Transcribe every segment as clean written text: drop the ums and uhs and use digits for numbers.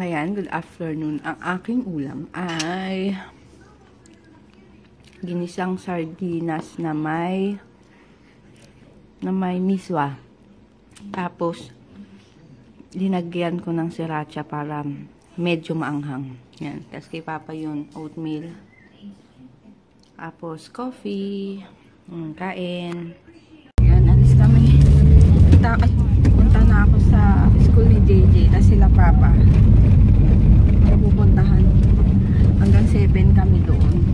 Ayan, good afternoon. Ang aking ulam ay ginisang sardinas na may miswa. Tapos, linagyan ko ng sriracha para medyo maanghang. Yan. Tapos kay Papa yun, oatmeal. Tapos, coffee. Kain. Yan, alis kami. Punta na ako sa school ni JJ. Tapos sila Papa. Pupuntahan. Hanggang 7 kami doon.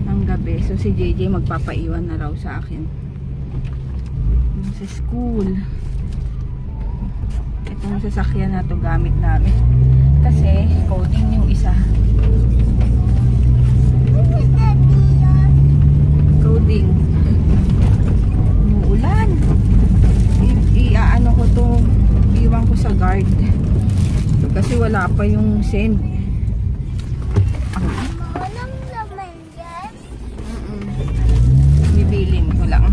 Ng gabi. So, si JJ magpapaiwan na raw sa akin. Sa school. Itong sasakyan na to gamit namin. Kasi, coding yung isa. Coding. Umuulan. Iaano ko to, iwan ko sa guard. Kasi wala pa yung send. Walang laman yan? Bibilin ko lang.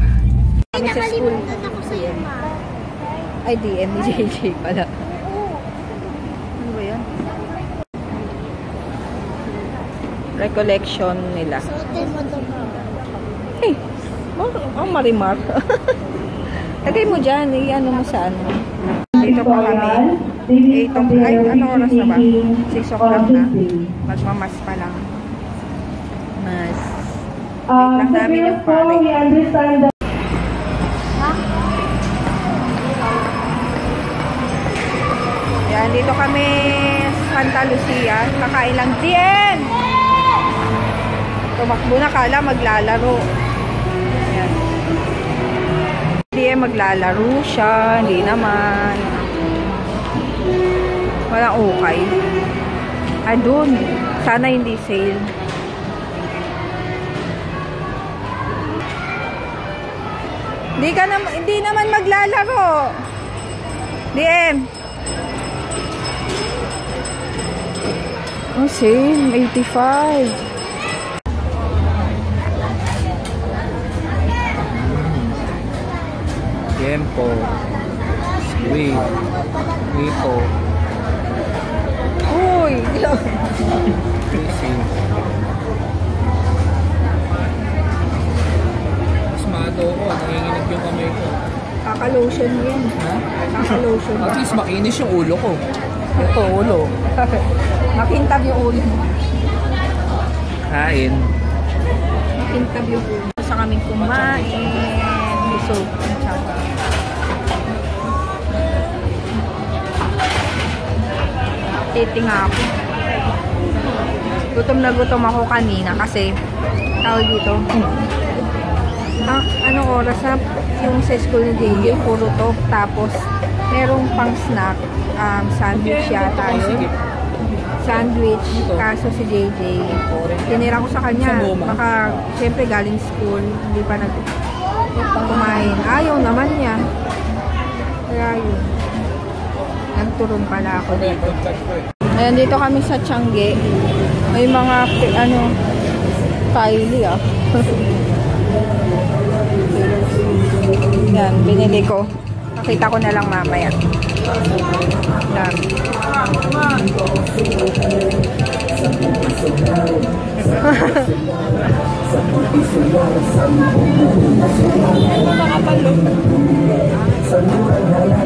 Ay, nakalimutan ako sa'yo, ma. Ay, DM ni JJ pala. Ano ba yan? Recollection nila. Suotin mo ito, ma. Eh, marimar. Lagay mo dyan, ano mo sa ano. Dito pa kami. Ay, ano oras na ba? 6 o'clock na. Magmamas pa lang. Mas. Wait lang namin yung pare. Yan, dito kami Santa Lucia. Kakain lang. Tien! Tumakbo na, kala maglalaro. Yan. Hindi maglalaro siya. Hindi naman. Walang ukay. Doon. Sana hindi sale. Hindi naman maglalaro. DM. Oh, same. 85. Tiempo. Squid. Wipo. Uy! Fishing. Mas mato ko. Nanginginig yung kamay ko. Kaka-lotion yan. Ha? Kaka-lotion. At least makinis yung ulo ko. Ito, ulo. Makintab yung ulo. Kain. Makintab yung ulo. Sa kaming kumain. Busog. Titing ako. Gutom na gutom ako kanina kasi tawag dito. Anong oras na yung sa school ni JJ? Puro to. Tapos merong pang snack. Sandwich yata yun. Sandwich. Kaso si JJ tinira ko sa kanya. Baka syempre galing school. Hindi pa kumain. Ayaw naman niya. Kaya yun. Nagturong pala ako dito. Ayan, dito kami sa Tiangge. May mga, Kylie Yan, binili ko. Nakita ko na lang mamaya. Yan.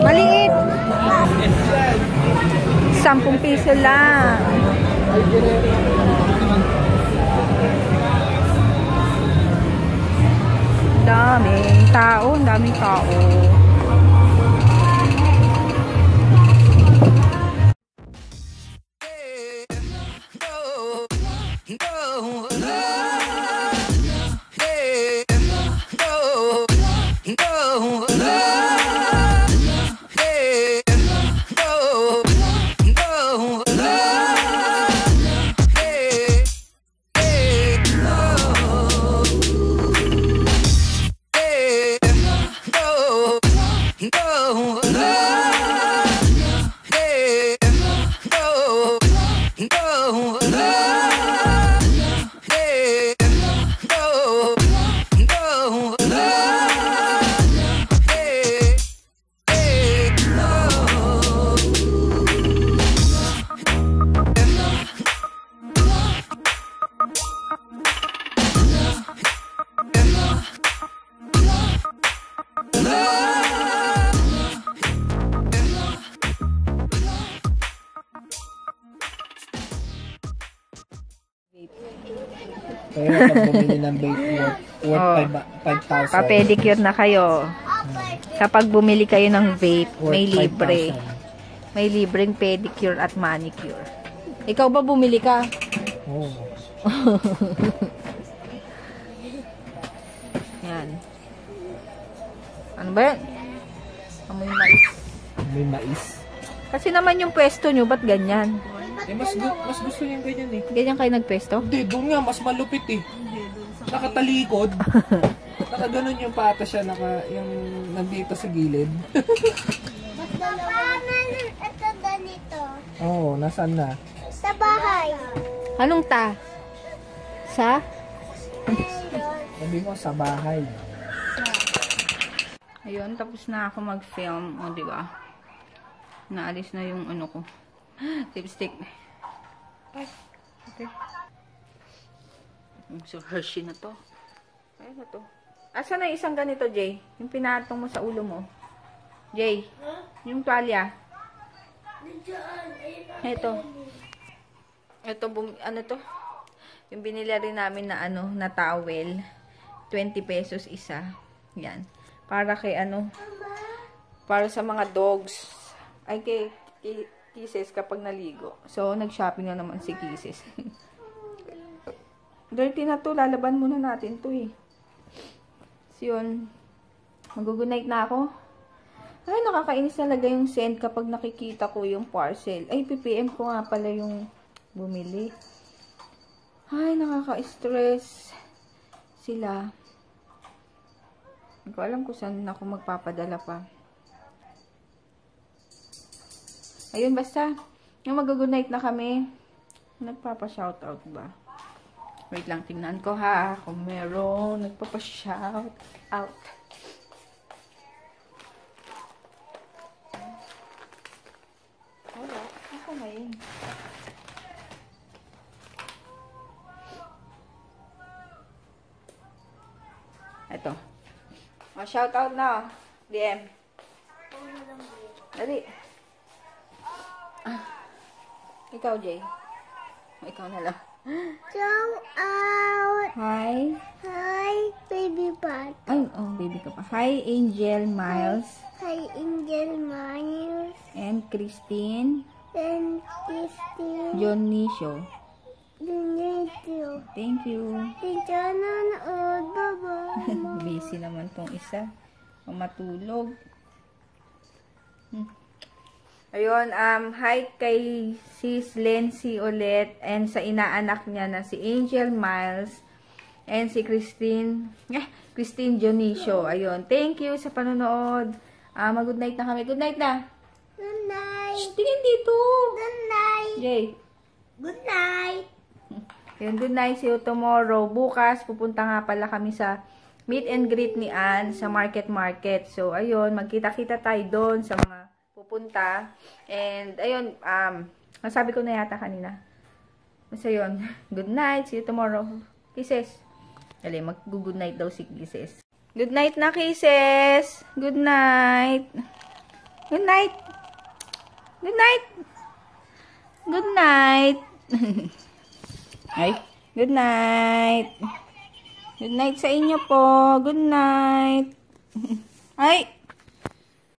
Maliit. 10 piso lang. Daming tao. Pero pag bumili ng vape worth Oh. 5,000. Pa-pedicure na kayo. Kapag bumili kayo ng vape, Worth may libre. 5,000. May libreng pedicure at manicure. Ikaw ba bumili ka? Oo. Yan. Ano ba yan? Amoy mais. May mais. Kasi naman yung pwesto nyo, ba't ganyan? Eh, mas gusto niya ganyan eh. Ganyan kayo nagpwesto? Hindi, doon nga, mas malupit eh. Nakatalikod. Nakaganon yung pata siya, yung nandito sa gilid. Papa, meron ito ganito. Oo, nasaan na? Sa bahay. Anong ta? Sa? Meron. Sabi ko, sa bahay. Ayun, tapos na ako mag-film. O, diba? Naalis na yung ano ko. Lipstick. Okay. So, Hershey na to. Ayun na to. Asa na isang ganito, Jay? Yung pinatong mo sa ulo mo. Jay, yung tuwalya. Ito. Ito, ano to? Yung binili rin namin na ano, na towel. 20 pesos isa. Yan. Para kay ano, para sa mga dogs. Ay, kay Kisses kapag naligo. So, nag-shopping na naman si Kisses. Dirty na to. Lalaban muna natin to eh. So, yun. Mag-good night na ako. Ay, nakakainis talaga yung send kapag nakikita ko yung parcel. Ay, PPM ko nga pala yung bumili. Ay, nakaka-stress sila. Hindi ko alam kung saan ako magpapadala pa. Ayun, basta. Yung mag-good night na kami. Nagpapa-shoutout ba? Wait lang, tingnan ko ha. Kung meron, nagpapa-shoutout. Wala. Ako ngayon. Ito. O, shoutout na. DM. Dali. Ikaw, Jay. Ikaw na lang. Shout out. Hi. Hi, baby bat. Ay, oh, baby ka pa. Hi, Angel Miles Hi, Angel Myers and Christine and Christine. John Nisho. Dito. Thank you. Dito nanood. Bye-bye. Busy naman tong isa. O matulog. Ayun, hi kay Sis Lency ulit and sa inaanak niya na si Angel Miles and si Christine Dionisio. Ayun, thank you sa panonood. Mag-good night na kami. Good night na. Good night. Shh, tingin dito. Good night. Jay. Good night. Ayun, good night. See you tomorrow. Bukas, pupunta nga pala kami sa meet and greet ni Ann sa Market. So, ayun, magkita-kita tayo doon sa mga pupunta. And, ayun, nasabi ko na yata kanina. Basta yun. Good night. See you tomorrow. Kisses. Dali, mag-good night daw si Kisses. Good night na, Kisses. Good night. Good night. Good night. Good night. Ay, good night. Good night sa inyo po. Good night. Ay!